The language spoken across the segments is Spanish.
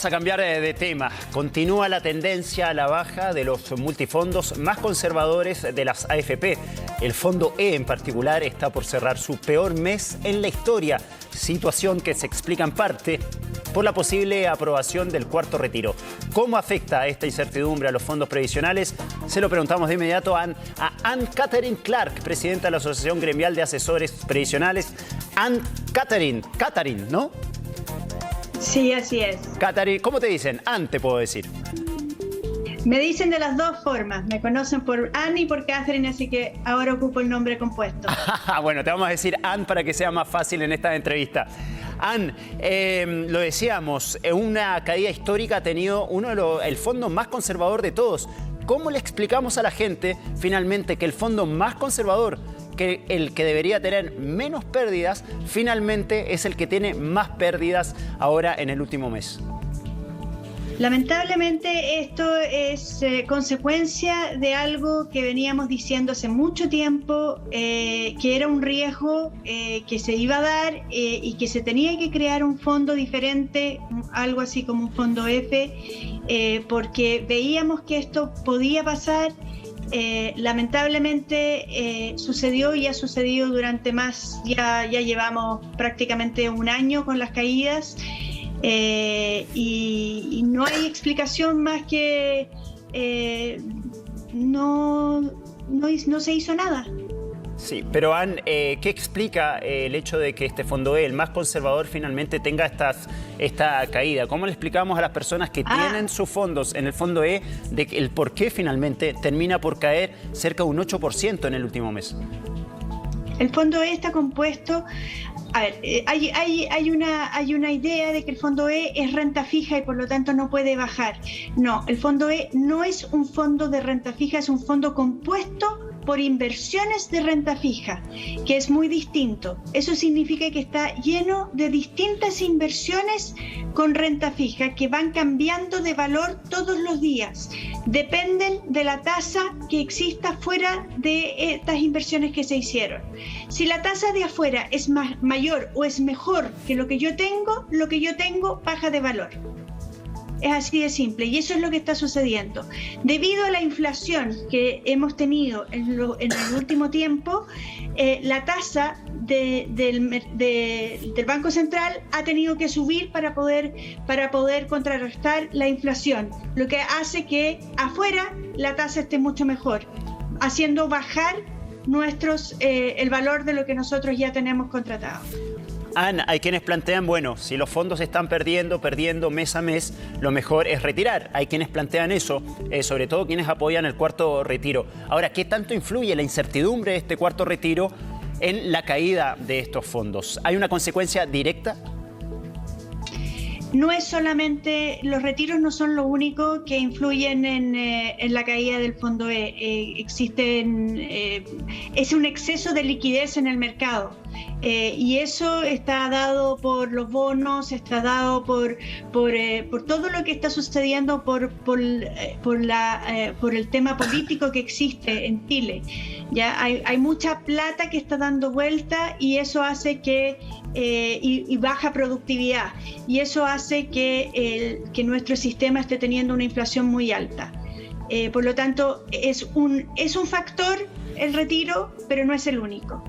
A cambiar de tema, continúa la tendencia a la baja de los multifondos más conservadores de las AFP. El fondo E en particular está por cerrar su peor mes en la historia, situación que se explica en parte por la posible aprobación del cuarto retiro. ¿Cómo afecta esta incertidumbre a los fondos previsionales? Se lo preguntamos de inmediato a Anne-Catherine Clark, presidenta de la Asociación Gremial de Asesores Previsionales. Anne-Catherine, ¿no? Sí, así es. Catherine, ¿cómo te dicen? Anne, te puedo decir. Me dicen de las dos formas. Me conocen por Anne y por Catherine, así que ahora ocupo el nombre compuesto. Bueno, te vamos a decir Anne para que sea más fácil en esta entrevista. Anne, lo decíamos, una caída histórica ha tenido el fondo más conservador de todos. ¿Cómo le explicamos a la gente finalmente que el fondo más conservador, que el que debería tener menos pérdidas, finalmente es el que tiene más pérdidas ahora en el último mes? Lamentablemente esto es consecuencia de algo que veníamos diciendo hace mucho tiempo, que era un riesgo que se iba a dar y que se tenía que crear un fondo diferente, algo así como un fondo F, porque veíamos que esto podía pasar. Lamentablemente sucedió y ha sucedido durante ya llevamos prácticamente un año con las caídas. Y no hay explicación más que no se hizo nada. Sí, pero Anne, ¿qué explica el hecho de que este fondo E, el más conservador, finalmente tenga esta caída? ¿Cómo le explicamos a las personas que tienen sus fondos en el fondo E de el por qué finalmente termina por caer cerca de un 8% en el último mes? El fondo E está compuesto. A ver, hay una idea de que el fondo E es renta fija y por lo tanto no puede bajar. No, el fondo E no es un fondo de renta fija, es un fondo compuesto por inversiones de renta fija, que es muy distinto. Eso significa que está lleno de distintas inversiones con renta fija que van cambiando de valor todos los días. Dependen de la tasa que exista fuera de estas inversiones que se hicieron. Si la tasa de afuera es mayor o es mejor que lo que yo tengo baja de valor. Es así de simple y eso es lo que está sucediendo. Debido a la inflación que hemos tenido en el último tiempo, la tasa del Banco Central ha tenido que subir para poder contrarrestar la inflación, lo que hace que afuera la tasa esté mucho mejor, haciendo bajar el valor de lo que nosotros ya tenemos contratado. Anne, hay quienes plantean, bueno, si los fondos están perdiendo mes a mes, lo mejor es retirar. Hay quienes plantean eso, sobre todo quienes apoyan el cuarto retiro. Ahora, ¿qué tanto influye la incertidumbre de este cuarto retiro en la caída de estos fondos? ¿Hay una consecuencia directa? No es solamente, los retiros no son lo único que influyen en la caída del fondo E. Es un exceso de liquidez en el mercado. Y eso está dado por los bonos, está dado por todo lo que está sucediendo por el tema político que existe en Chile. Ya hay mucha plata que está dando vuelta y eso hace que y baja productividad y eso hace que nuestro sistema esté teniendo una inflación muy alta. Por lo tanto, es un factor el retiro, pero no es el único.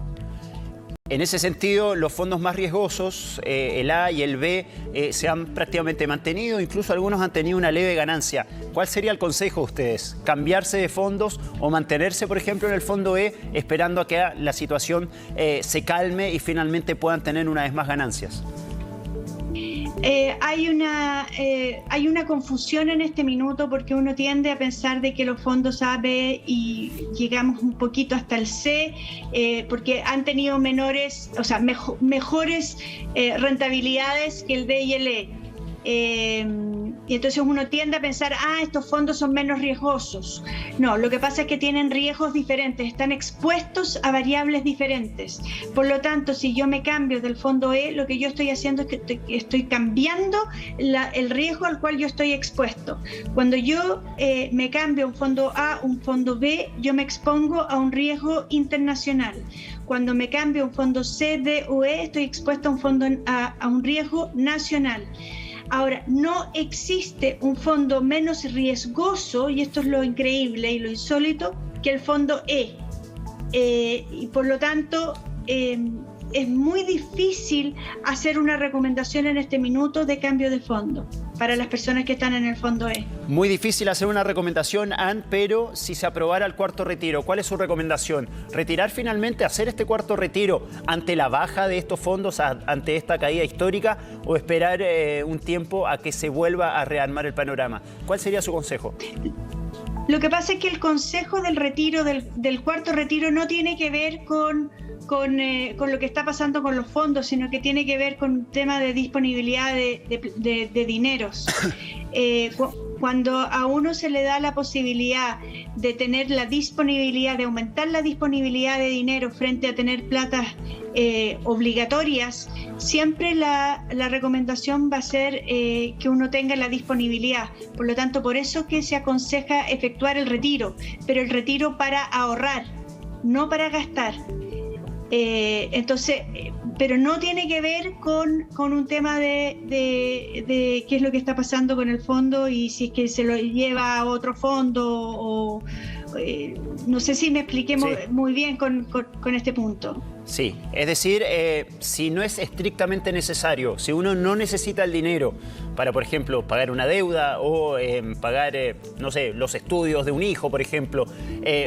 En ese sentido, los fondos más riesgosos, el A y el B, se han prácticamente mantenido, incluso algunos han tenido una leve ganancia. ¿Cuál sería el consejo de ustedes? ¿Cambiarse de fondos o mantenerse, por ejemplo, en el fondo E, esperando a que la situación se calme y finalmente puedan tener una vez más ganancias? Hay una confusión en este minuto porque uno tiende a pensar de que los fondos A, B y llegamos un poquito hasta el C porque han tenido mejores rentabilidades que el D y el E. Y entonces uno tiende a pensar, estos fondos son menos riesgosos. No, lo que pasa es que tienen riesgos diferentes, están expuestos a variables diferentes. Por lo tanto, si yo me cambio del fondo E, lo que yo estoy haciendo es que estoy cambiando el riesgo al cual yo estoy expuesto. Cuando yo me cambio un fondo A, un fondo B, yo me expongo a un riesgo internacional. Cuando me cambio un fondo C, D o E, estoy expuesto a un riesgo nacional. Ahora, no existe un fondo menos riesgoso, y esto es lo increíble y lo insólito, que el fondo E. Y por lo tanto, es muy difícil hacer una recomendación en este minuto de cambio de fondo para las personas que están en el fondo E. Muy difícil hacer una recomendación, Ann, pero si se aprobara el cuarto retiro, ¿cuál es su recomendación? ¿Retirar finalmente, hacer este cuarto retiro ante la baja de estos fondos, ante esta caída histórica, o esperar un tiempo a que se vuelva a rearmar el panorama? ¿Cuál sería su consejo? Lo que pasa es que el consejo del retiro, del cuarto retiro, no tiene que ver con lo que está pasando con los fondos, sino que tiene que ver con un tema de disponibilidad de dineros. Cuando a uno se le da la posibilidad de tener la disponibilidad, de aumentar la disponibilidad de dinero frente a tener platas obligatorias, siempre la recomendación va a ser que uno tenga la disponibilidad. Por lo tanto, por eso que se aconseja efectuar el retiro, pero el retiro para ahorrar, no para gastar. Entonces, pero no tiene que ver con un tema de qué es lo que está pasando con el fondo y si es que se lo lleva a otro fondo o no sé si me expliqué muy bien con este punto. Sí, es decir, si no es estrictamente necesario, si uno no necesita el dinero para, por ejemplo, pagar una deuda o pagar, no sé, los estudios de un hijo, por ejemplo,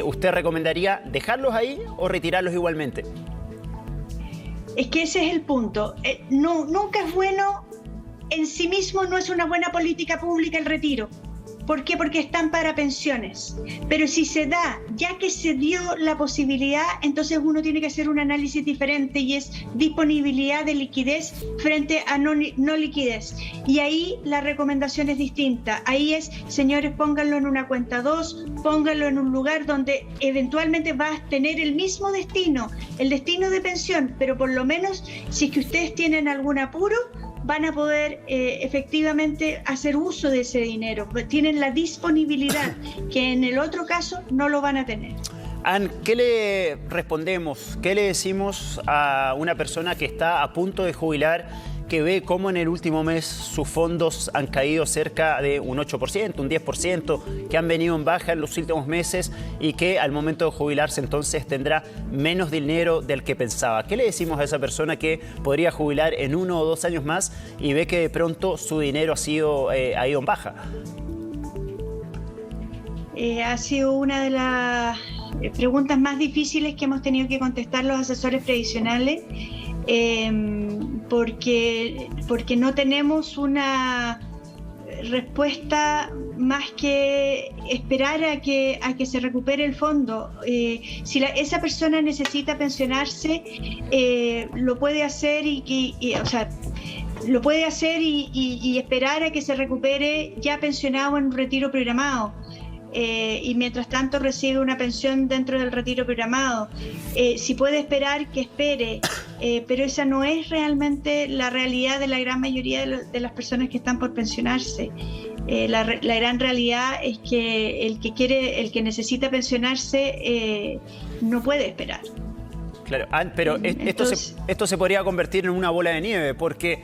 ¿usted recomendaría dejarlos ahí o retirarlos igualmente? Es que ese es el punto. Nunca es bueno, en sí mismo no es una buena política pública el retiro. ¿Por qué? Porque están para pensiones. Pero si se da, ya que se dio la posibilidad, entonces uno tiene que hacer un análisis diferente y es disponibilidad de liquidez frente a no liquidez. Y ahí la recomendación es distinta. Ahí es, señores, pónganlo en una cuenta 2, pónganlo en un lugar donde eventualmente va a tener el mismo destino, el destino de pensión, pero por lo menos si es que ustedes tienen algún apuro, van a poder efectivamente hacer uso de ese dinero. Tienen la disponibilidad, que en el otro caso no lo van a tener. Ann, ¿qué le respondemos? ¿Qué le decimos a una persona que está a punto de jubilar, que ve cómo en el último mes sus fondos han caído cerca de un 8%, un 10%, que han venido en baja en los últimos meses y que al momento de jubilarse entonces tendrá menos dinero del que pensaba? ¿Qué le decimos a esa persona que podría jubilar en 1 o 2 años más y ve que de pronto su dinero ha ido en baja? Ha sido una de las preguntas más difíciles que hemos tenido que contestar los asesores previsionales. Porque no tenemos una respuesta más que esperar a que se recupere el fondo. Si esa persona necesita pensionarse, lo puede hacer lo puede hacer y esperar a que se recupere ya pensionado en un retiro programado. Y mientras tanto recibe una pensión dentro del retiro programado. Si puede esperar, que espere, pero esa no es realmente la realidad de la gran mayoría de las personas que están por pensionarse. La gran realidad es que el que necesita pensionarse no puede esperar. Claro, pero esto se podría convertir en una bola de nieve, porque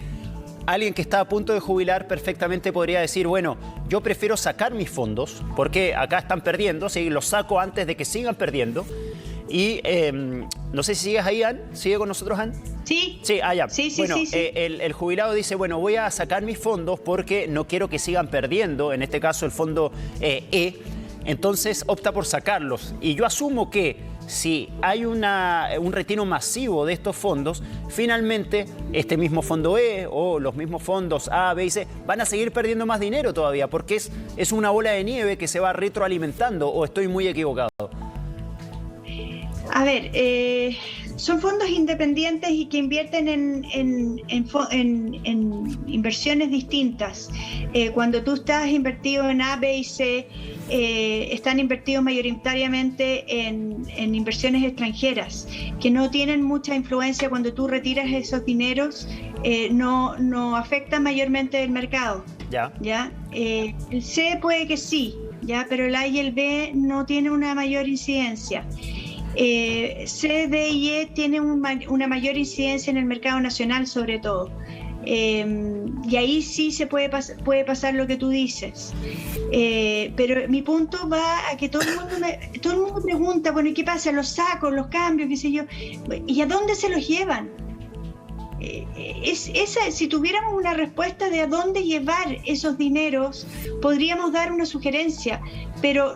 alguien que está a punto de jubilar perfectamente podría decir, bueno, yo prefiero sacar mis fondos porque acá están perdiendo, ¿sí? Los saco antes de que sigan perdiendo. Y no sé si sigues ahí, Ann. ¿Sigue con nosotros, Ann? Sí. Sí, ya. Sí, bueno, sí. El jubilado dice, bueno, voy a sacar mis fondos porque no quiero que sigan perdiendo, en este caso el fondo E. Entonces opta por sacarlos. Y yo asumo que si hay un retiro masivo de estos fondos, finalmente este mismo fondo E o los mismos fondos A, B y C van a seguir perdiendo más dinero todavía, porque es una bola de nieve que se va retroalimentando. ¿O estoy muy equivocado? A ver, son fondos independientes y que invierten en inversiones distintas. Cuando tú estás invertido en A, B y C, están invertidos mayoritariamente en inversiones extranjeras, que no tienen mucha influencia cuando tú retiras esos dineros, no afectan mayormente el mercado. ¿Ya? El C puede que sí, ¿ya? Pero el A y el B no tienen una mayor incidencia. C, D y E tienen una mayor incidencia en el mercado nacional, sobre todo. Y ahí sí se puede pasar lo que tú dices. Pero mi punto va a que todo el mundo pregunta, bueno, ¿y qué pasa? Los sacos, los cambios, qué sé yo. ¿Y a dónde se los llevan? Si tuviéramos una respuesta de a dónde llevar esos dineros, podríamos dar una sugerencia, pero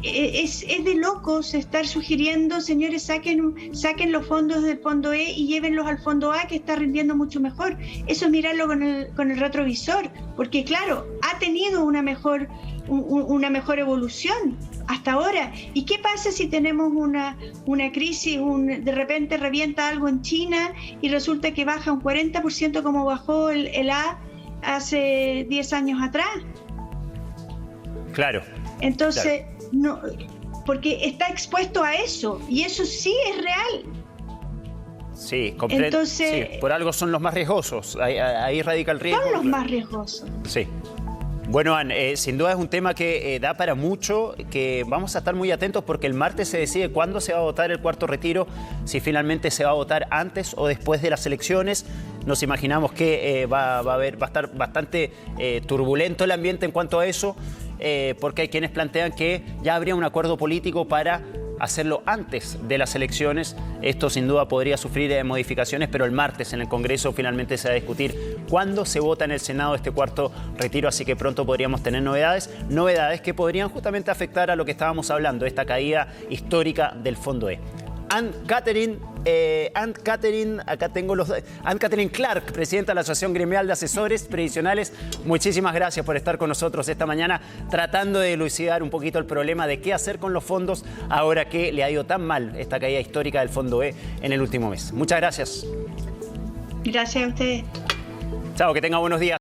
es de locos estar sugiriendo, señores, saquen los fondos del fondo E y llévenlos al fondo A, que está rindiendo mucho mejor. Eso es mirarlo con el retrovisor, porque claro, ha tenido una mejor evolución hasta ahora. ¿Y qué pasa si tenemos una crisis, de repente revienta algo en China y resulta que baja un 40% como bajó el A hace 10 años atrás? Claro. Entonces, claro. No, porque está expuesto a eso, y eso sí es real. Sí, entonces, sí, por algo son los más riesgosos, ahí radica el riesgo. Son los más riesgosos. Sí. Bueno, Anne, sin duda es un tema que da para mucho, que vamos a estar muy atentos porque el martes se decide cuándo se va a votar el cuarto retiro, si finalmente se va a votar antes o después de las elecciones. Nos imaginamos que va a estar bastante turbulento el ambiente en cuanto a eso, porque hay quienes plantean que ya habría un acuerdo político para hacerlo antes de las elecciones. Esto sin duda podría sufrir modificaciones, pero el martes en el Congreso finalmente se va a discutir cuándo se vota en el Senado este cuarto retiro, así que pronto podríamos tener novedades que podrían justamente afectar a lo que estábamos hablando, esta caída histórica del Fondo E. Anne-Catherine Clark, presidenta de la Asociación Gremial de Asesores Previsionales, muchísimas gracias por estar con nosotros esta mañana tratando de dilucidar un poquito el problema de qué hacer con los fondos ahora que le ha ido tan mal esta caída histórica del Fondo E en el último mes. Muchas gracias. Gracias a ustedes. Chao, que tenga buenos días.